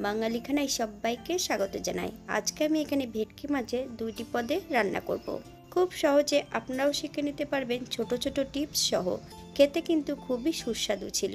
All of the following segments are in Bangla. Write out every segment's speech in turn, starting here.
বাঙালি খানায় সবাইকে স্বাগত জানাই। আজকে আমি এখানে ভেটকি মাছের দুইটি পদে রান্না করব। খুব সহজে আপনারাও শিখে নিতে পারবেন ছোট ছোট টিপস সহ। খেতে কিন্তু খুবই সুস্বাদু ছিল।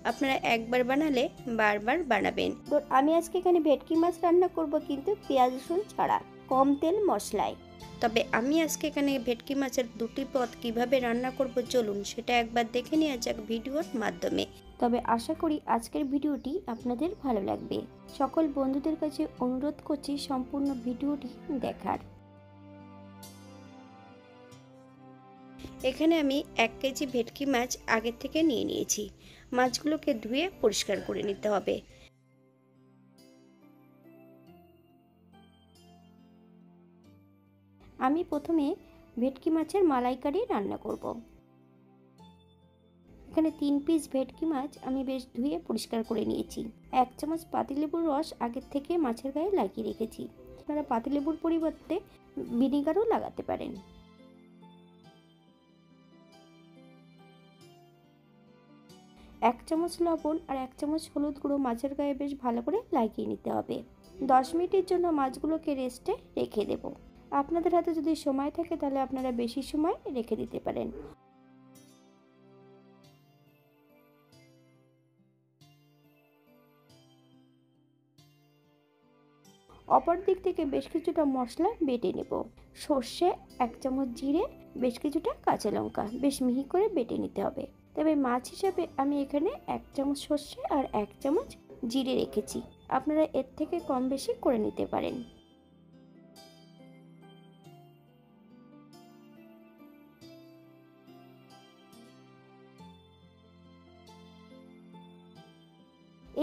আপনারা একবার বানালে বারবার বানাবেন। তো আমি আজকে এখানে ভেটকি মাছ রান্না করব, কিন্তু পেঁয়াজ রসুন ছাড়া, কম তেল মশলায়। তবে আমি আজকে এখানে ভেটকি মাছের দুটি পদ কিভাবে রান্না করব চলুন সেটা একবার দেখে নেওয়া যাক ভিডিওর মাধ্যমে। তবে আশা করি আজকের ভিডিওটি আপনাদের ভালো লাগবে। সকল বন্ধুদের কাছে অনুরোধ করছি সম্পূর্ণ ভিডিওটি দেখার। এখানে আমি 1 কেজি ভেটকি মাছ আগে থেকে নিয়ে নিয়েছি। মাছগুলোকে ধুয়ে পরিষ্কার করে নিতে হবে। আমি প্রথমে ভেটকি মাছের মালাইকারি রান্না করব। এখানে 3 পিস ভেটকি মাছ আমি বেশ ধুয়ে পরিষ্কার করে নিয়েছি। 1 চামচ পাতিলেবুর রস আগে থেকে মাছের গায়ে লাগিয়ে রেখেছি। আপনারা পাতিলেবুর পরিবর্তে ভিনেগারও লাগাতে পারেন। এক চামচ লবণ আর 1 চামচ হলুদ গুঁড়ো মাছের গায়ে বেশ ভালো করে লাগিয়ে নিতে হবে। 10 মিনিটের জন্য মাছগুলোকে রেস্টে রেখে দেব। আপনাদের হাতে যদি সময় থাকে তাহলে আপনারা বেশি সময় রেখে দিতে পারেন। অপর দিক থেকে বেশ কিছুটা মশলা বেটে নেব। সর্ষে, 1 চামচ জিরে, বেশ কিছুটা কাঁচা লঙ্কা বেশ মিহি করে বেটে নিতে হবে। তবে মাছ হিসাবে আমি এখানে 1 চামচ সর্ষে আর 1 চামচ জিরে রেখেছি। আপনারা এর থেকে কম বেশি করে নিতে পারেন।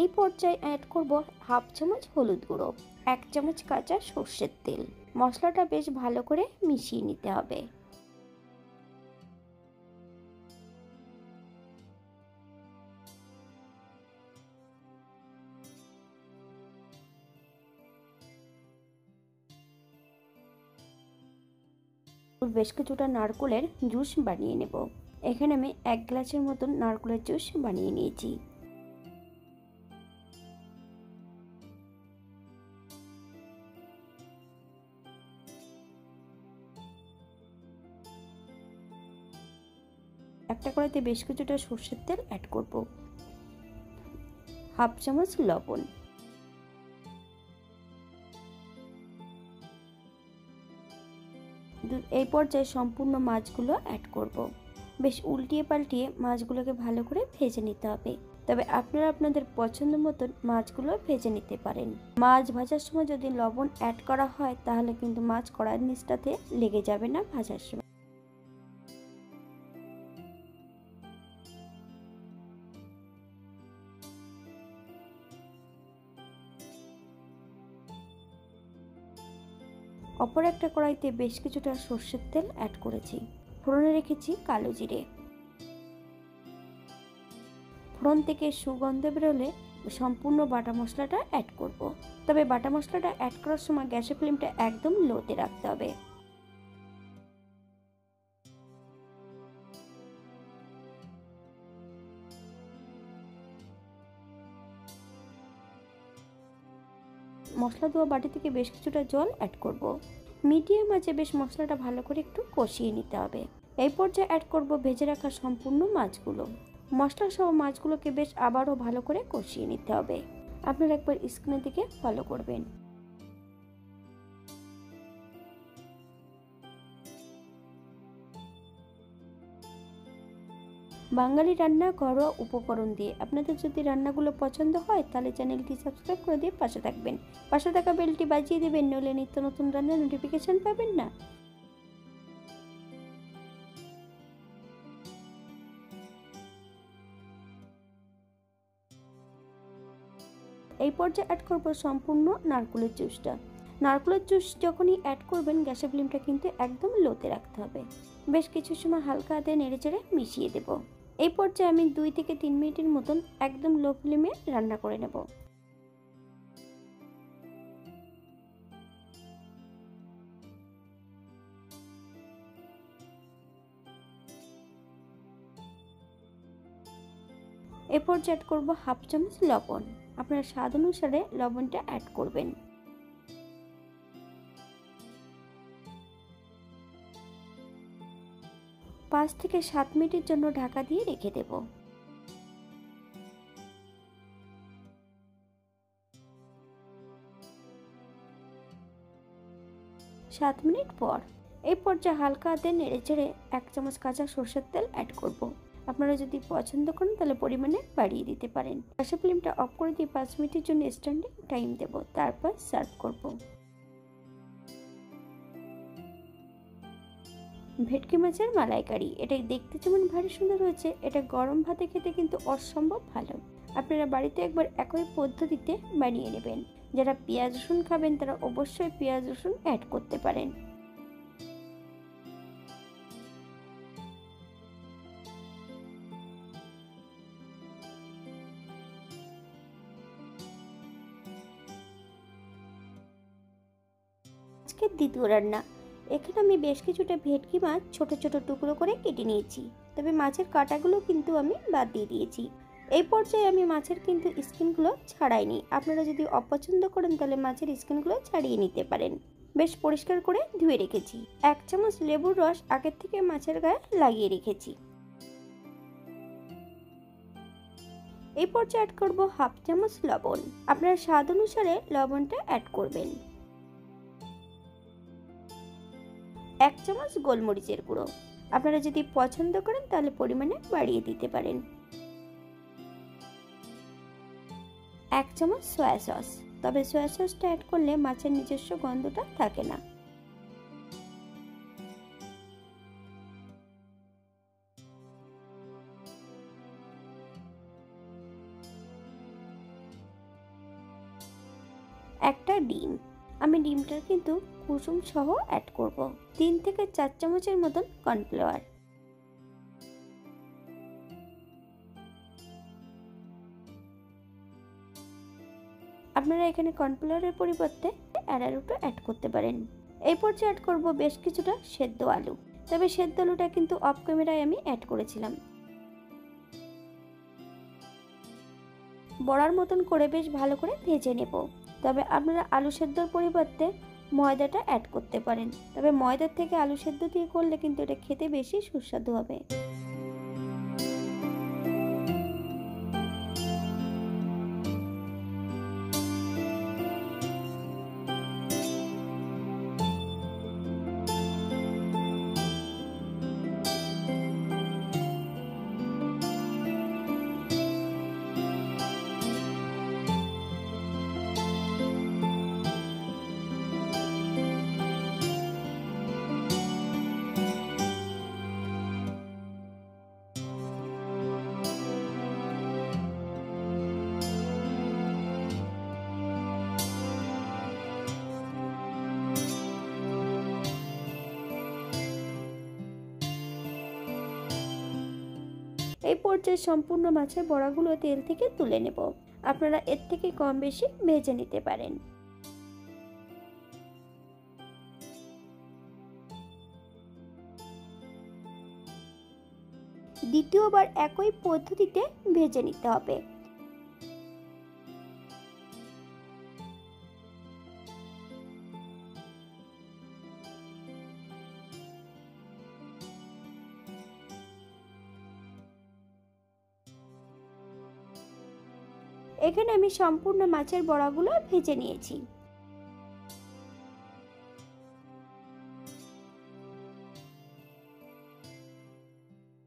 এই পর্যায়ে অ্যাড করব হাফ চামচ হলুদ গুঁড়ো, 1 চামচ কাঁচা সর্ষের তেল। মশলাটা বেশ ভালো করে মিশিয়ে নিতে হবে। বেশ কিছুটা নারকেলের জুস বানিয়ে নেব। এখানে আমি 1 গ্লাসের মতন নারকেলের জুস বানিয়ে নিয়েছি। একটা কড়াইতে বেশ কিছুটা সর্ষের তেল অ্যাড করব। হাফ চামচ লবণ, এই পর্যায়ে সম্পূর্ণ মাছগুলো অ্যাড করব। বেশ উল্টিয়ে পাল্টিয়ে মাছগুলোকে ভালো করে ভেজে নিতে হবে। তবে আপনারা আপনাদের পছন্দ মতন মাছগুলো ভেজে নিতে পারেন। মাছ ভাজার সময় যদি লবণ অ্যাড করা হয় তাহলে কিন্তু মাছ কড়াইয়ের নিচটাতে লেগে যাবে না ভাজার সময়। অপর একটা কড়াইতে বেশ কিছুটা সর্ষের তেল অ্যাড করেছি। ফোড়নে রেখেছি কালো জিরে। ফোড়ন থেকে সুগন্ধ বেরোলে সম্পূর্ণ বাটা মশলাটা অ্যাড করব। তবে বাটা মশলাটা অ্যাড করার সময় গ্যাসের ফ্লেমটা একদম লোতে রাখতে হবে। মশলা ধোয়া বাটি থেকে বেশ কিছুটা জল অ্যাড করব। মিডিয়াম আঁচে বেশ মশলাটা ভালো করে একটু কষিয়ে নিতে হবে। এই পর্যায়ে অ্যাড করব ভেজে রাখা সম্পূর্ণ মাছগুলো। মশলা সহ মাছগুলোকে বেশ আবারও ভালো করে কষিয়ে নিতে হবে। আপনারা একবার স্ক্রিনের দিকে ফলো করবেন। বাঙালি রান্না ঘরোয়া উপকরণ দিয়ে আপনাদের যদি রান্নাগুলো পছন্দ হয় তাহলে চ্যানেলটি সাবস্ক্রাইব করে দিয়ে পাশে থাকবেন। পাশে থাকা বেলটি বাজিয়ে দেবেন, নইলে নিত্য নতুন রান্নার নোটিফিকেশন পাবেন না। এই পর্যায়ে অ্যাড করব সম্পূর্ণ নারকেলের জুসটা। নারকেলের জুস যখনই অ্যাড করবেন গ্যাসের ফ্লেমটা কিন্তু একদম লোতে রাখতে হবে। বেশ কিছু সময় হালকা হাতে নেড়েচেড়ে মিশিয়ে দেব। এই পর্যায়ে আমি 2 থেকে 3 মিনিটের মতন একদম লো ফ্লেমে রান্না করে নেব। এরপর অ্যাড করব হাফ চামচ লবণ। আপনার স্বাদ অনুসারে লবণটা অ্যাড করবেন। 5 থেকে 7 মিনিটের জন্য ঢাকা দিয়ে রেখে দেব। 7 মিনিট পর এই পর্যায়ে হালকা হাতে নেড়েচেড়ে 1 চামচ কাঁচা সরষের তেল অ্যাড করব। আপনারা যদি পছন্দ করেন তাহলে পরিমাণে বাড়িয়ে দিতে পারেন। গ্যাসের ফ্লেমটা অফ করে দিয়ে 5 মিনিটের জন্য স্ট্যান্ডিং টাইম দেব, তারপর সার্ভ করব। ভেটকি মাছের মালাইকারি, এটা দেখতে যেমন ভারী সুন্দর হয়েছে, এটা গরম ভাতে খেতে কিন্তু অসম্ভব ভালো। আপনারা বাড়িতে একবার একই পদ্ধতিতে বানিয়ে নেবেন। যারা পেঁয়াজ রসুন খাবেন তারা অবশ্যই পেঁয়াজ রসুন অ্যাড করতে পারেন। আজকের দ্বিতীয় রান্না, এখানে আমি বেশ কিছুটা ভেটকি মাছ ছোট ছোট টুকরো করে কেটে নিয়েছি, তবে মাছের কাঁটাগুলো কিন্তু আমি বাদ দিয়ে দিয়েছি। এই পর্যায়ে আমি মাছের কিন্তু স্কিনগুলো ছাড়াইনি। আপনারা যদি অপছন্দ করেন তাহলে মাছের স্কিনগুলো ছাড়িয়ে নিতে পারেন। বেশ পরিষ্কার করে ধুয়ে রেখেছি। 1 চামচ লেবুর রস আগের থেকে মাছের গায়ে লাগিয়ে রেখেছি। এই পর্যায়ে অ্যাড করব হাফ চামচ লবণ। আপনার স্বাদ অনুসারে লবণটা অ্যাড করবেন। 1 চামচ গোলমরিচের গুঁড়ো। আপনারা যদি পছন্দ করেন তাহলে পরিমাণে বাড়িয়ে দিতে পারেন। 1 চামচ সয়া সস, তবে সয়া সসটা অ্যাড করলে মাছের নিজস্ব গন্ধটা থাকে না। একটা ডিম, আমি ডিমটার কিন্তু কুসুম সহ অ্যাড করব। 3 থেকে 4 চামচের মতন কর্নফ্লাওয়ার। আপনারা এখানে কর্নফ্লাওয়ারের পরিবর্তে অ্যারারুটও অ্যাড করতে পারেন। এই পর্যায়ে অ্যাড করব বেশ কিছুটা সেদ্ধ আলু, তবে সেদ্ধ আলুটা কিন্তু অফ ক্যামেরায় আমি অ্যাড করেছিলাম। বড়ার মতন করে বেশ ভালো করে ভেজে নেব। তবে আপনারা আলু সেদ্ধর পরিবর্তে ময়দাটা অ্যাড করতে পারেন, তবে ময়দার থেকে আলু সেদ্ধ দিয়ে করলে কিন্তু এটা খেতে বেশি সুস্বাদু হবে। এই পর্যায়ে সম্পূর্ণ মাছের বড়াগুলো তেল থেকে তুলে নেব। আপনারা এর থেকে কম বেশি ভেজে নিতে পারেন। দ্বিতীয়বার একই পদ্ধতিতে ভেজে নিতে হবে। এখানে আমি সম্পূর্ণ মাছের বড়াগুলো ভেজে নিয়েছি।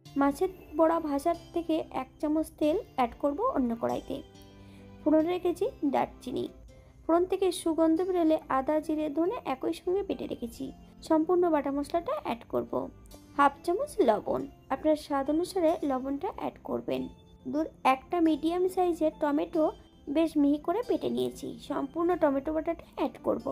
মাছের বড়া ভাজার থেকে 1 চামচ তেল অ্যাড করব অন্য কড়াইতে। ফোড়নে রেখেছি দারচিনি, ফোড়ন থেকে সুগন্ধ বেরোলে আদা জিরে ধনে একই সঙ্গে বেটে রেখেছি। সম্পূর্ণ বাটা মশলাটা অ্যাড করব। হাফ চামচ লবণ, আপনার স্বাদ অনুসারে লবণটা অ্যাড করবেন। একটা মিডিয়াম সাইজের টমেটো বেশ মিহি করে কেটে নিয়েছি, সম্পূর্ণ টমেটো বাটাটা অ্যাড করব।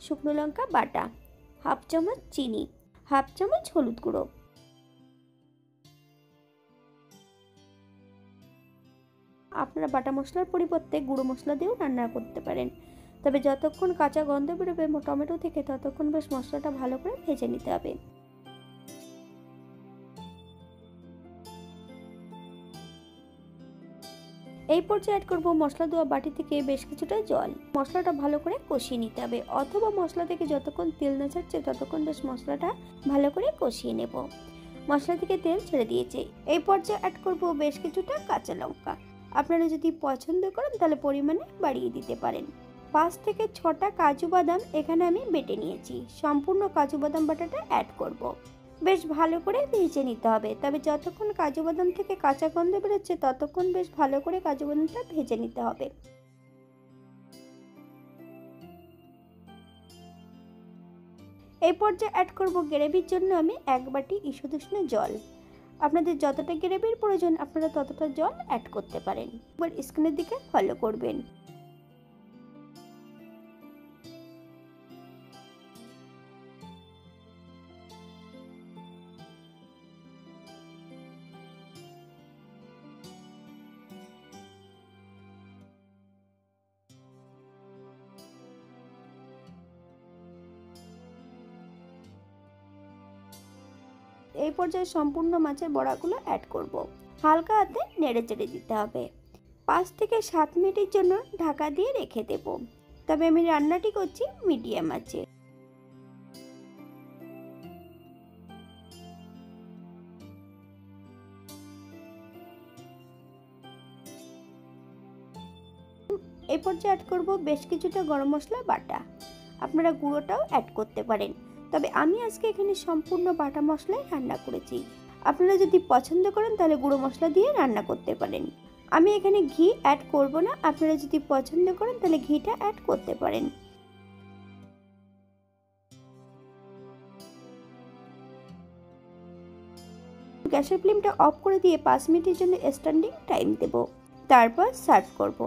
শুকনো লঙ্কা বাটা, হাফ চামচ চিনি, হাফ চামচ হলুদ গুঁড়ো। আপনারা বাটা মশলার পরিবর্তে গুঁড়ো মশলা দিয়েও রান্না করতে পারেন, তবে যতক্ষণ কাঁচা গন্ধ বেরোবে টমেটো থেকে ততক্ষণ বেশ মশলাটা ভালো করে ভেজে নিতে হবে। এই পর্যায়ে অ্যাড করব মশলা দেওয়া বাটি থেকে বেশ কিছুটা জল। মশলাটা ভালো করে কষিয়ে নিতে হবে, অথবা মশলা থেকে যতক্ষণ তেল না ছাড়ছে ততক্ষণ বেশ মশলাটা ভালো করে কষিয়ে নেব। মশলা থেকে তেল ছেড়ে দিয়েছে। এই পর্যায়ে অ্যাড করব বেশ কিছুটা কাঁচা লঙ্কা। আপনারা যদি পছন্দ করেন তাহলে পরিমাণে বাড়িয়ে দিতে পারেন। 5 থেকে 6টা কাজু বাদাম এখানে আমি বেটে নিয়েছি। সম্পূর্ণ কাজু বাদাম বাটাটা অ্যাড করব। বেশ ভালো করে ভেজে নিতে হবে, তবে যতক্ষণ কাজু বাদাম থেকে কাঁচা গন্ধ বেরোচ্ছে ততক্ষণ বেশ ভালো করে কাজু বাদামটা ভেজে নিতে হবে। এই পর্যায়ে অ্যাড করব গ্রেভির জন্য আমি 1 বাটি ঈষদুষ্ণ জল। আপনাদের যতটা গ্রেভির প্রয়োজন আপনারা ততটা জল অ্যাড করতে পারেন। এবার স্ক্রিনের দিকে ফলো করবেন। এই পর্যায়ে সম্পূর্ণ মাছের বড়াগুলো অ্যাড করব। হালকা হাতে নেড়ে চেড়ে দিতে হবে। 5 থেকে 7 মিনিটের জন্য ঢাকা দিয়ে রেখে দেব, তবে আমি রান্নাটি করছি মিডিয়াম আঁচে। এই পর্যায়ে অ্যাড করব বেশ কিছুটা গরম মশলা বাটা। আপনারা গুঁড়োটাও অ্যাড করতে পারেন, তবে আমি আজকে এখানে সম্পূর্ণ বাটা মশলাই রান্না করেছি। আপনারা যদি পছন্দ করেন তাহলে গুঁড়ো মশলা দিয়ে রান্না করতে পারেন। আমি এখানে ঘি অ্যাড করব না, আপনারা যদি পছন্দ করেন তাহলে ঘিটা অ্যাড করতে পারেন। গ্যাসের ফ্লেমটা অফ করে দিয়ে 5 মিনিটের জন্য স্ট্যান্ডিং টাইম দেব, তারপর সার্ভ করব।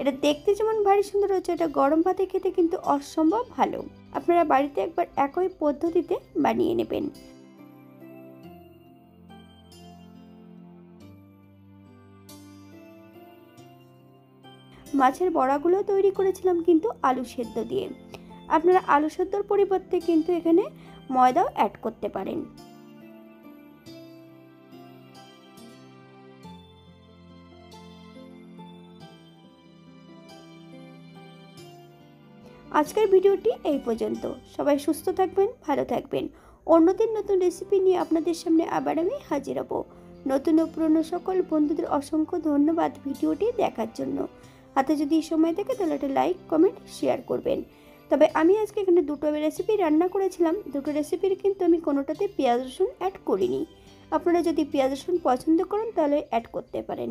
এটা দেখতে যেমন ভারী সুন্দর হচ্ছে, এটা গরম ভাতে খেতে কিন্তু অসম্ভব ভালো। আপনারা বাড়িতে একবার একই পদ্ধতিতে বানিয়ে নেবেন। মাছের বড়াগুলো তৈরি করেছিলাম কিন্তু আলু সেদ্ধ দিয়ে। আপনারা আলু সেদ্ধর পরিবর্তে কিন্তু এখানে ময়দাও অ্যাড করতে পারেন। আজকের ভিডিওটি এই পর্যন্ত। সবাই সুস্থ থাকবেন, ভালো থাকবেন। অন্যদিন নতুন রেসিপি নিয়ে আপনাদের সামনে আবার আমি হাজির হব। নতুন ও পুরনো সকল বন্ধুদের অসংখ্য ধন্যবাদ ভিডিওটি দেখার জন্য। হাতে যদি সময় থাকে তাহলে একটা লাইক, কমেন্ট, শেয়ার করবেন। তবে আমি আজকে এখানে দুটো রেসিপি রান্না করেছিলাম। দুটো রেসিপির কিন্তু আমি কোনোটাতে পেঁয়াজ রসুন অ্যাড করিনি। আপনারা যদি পেঁয়াজ রসুন পছন্দ করেন তাহলে অ্যাড করতে পারেন।